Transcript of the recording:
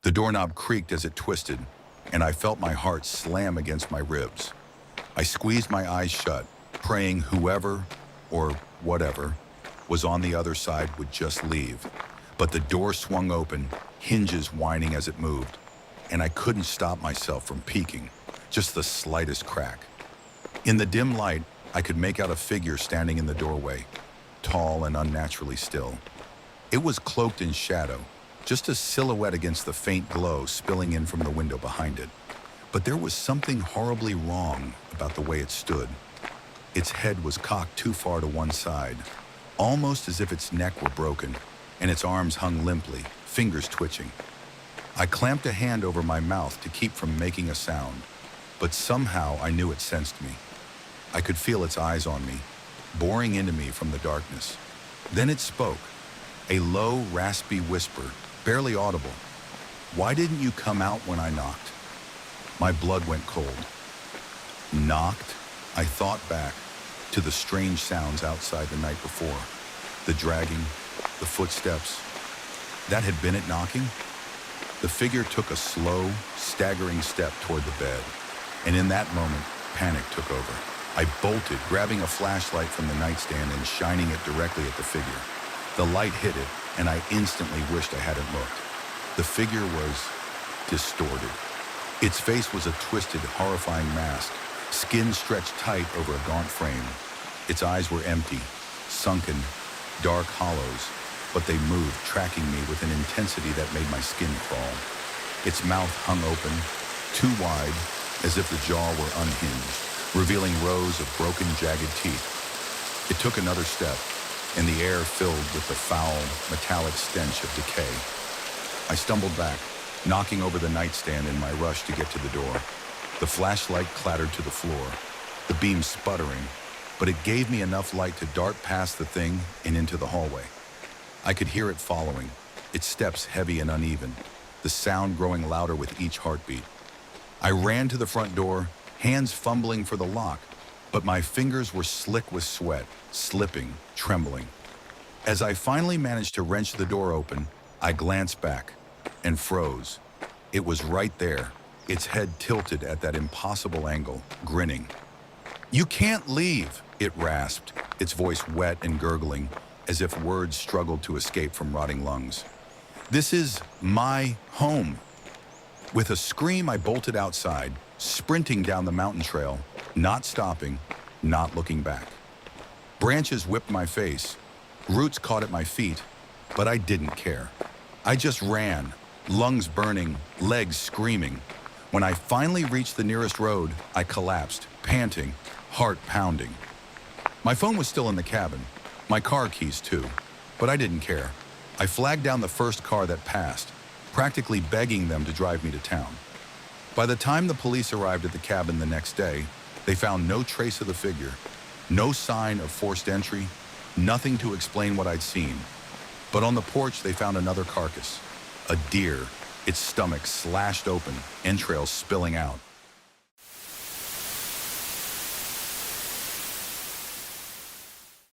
The doorknob creaked as it twisted, and I felt my heart slam against my ribs. I squeezed my eyes shut, praying whoever, or whatever, was on the other side would just leave. But the door swung open, hinges whining as it moved, and I couldn't stop myself from peeking, just the slightest crack. In the dim light, I could make out a figure standing in the doorway, tall and unnaturally still. It was cloaked in shadow, just a silhouette against the faint glow spilling in from the window behind it. But there was something horribly wrong about the way it stood. Its head was cocked too far to one side, almost as if its neck were broken, and its arms hung limply, fingers twitching. I clamped a hand over my mouth to keep from making a sound, but somehow I knew it sensed me. I could feel its eyes on me, boring into me from the darkness. Then it spoke, a low, raspy whisper, barely audible. "Why didn't you come out when I knocked?" My blood went cold. Knocked? I thought back to the strange sounds outside the night before. The dragging, the footsteps. That had been it knocking? The figure took a slow, staggering step toward the bed, and in that moment, panic took over. I bolted, grabbing a flashlight from the nightstand and shining it directly at the figure. The light hit it, and I instantly wished I hadn't looked. The figure was distorted. Its face was a twisted, horrifying mask, skin stretched tight over a gaunt frame. Its eyes were empty, sunken, dark hollows, but they moved, tracking me with an intensity that made my skin crawl. Its mouth hung open, too wide, as if the jaw were unhinged, revealing rows of broken, jagged teeth. It took another step, and the air filled with the foul, metallic stench of decay. I stumbled back, knocking over the nightstand in my rush to get to the door. The flashlight clattered to the floor, the beam sputtering, but it gave me enough light to dart past the thing and into the hallway. I could hear it following, its steps heavy and uneven, the sound growing louder with each heartbeat. I ran to the front door, hands fumbling for the lock, but my fingers were slick with sweat, slipping, trembling. As I finally managed to wrench the door open, I glanced back and froze. It was right there, its head tilted at that impossible angle, grinning. "You can't leave," it rasped, its voice wet and gurgling, as if words struggled to escape from rotting lungs. "This is my home." With a scream, I bolted outside, sprinting down the mountain trail, not stopping, not looking back. Branches whipped my face, roots caught at my feet, but I didn't care. I just ran, lungs burning, legs screaming. When I finally reached the nearest road, I collapsed, panting, heart pounding. My phone was still in the cabin, my car keys too, but I didn't care. I flagged down the first car that passed, practically begging them to drive me to town. By the time the police arrived at the cabin the next day, they found no trace of the figure, no sign of forced entry, nothing to explain what I'd seen. But on the porch, they found another carcass, a deer, its stomach slashed open, entrails spilling out.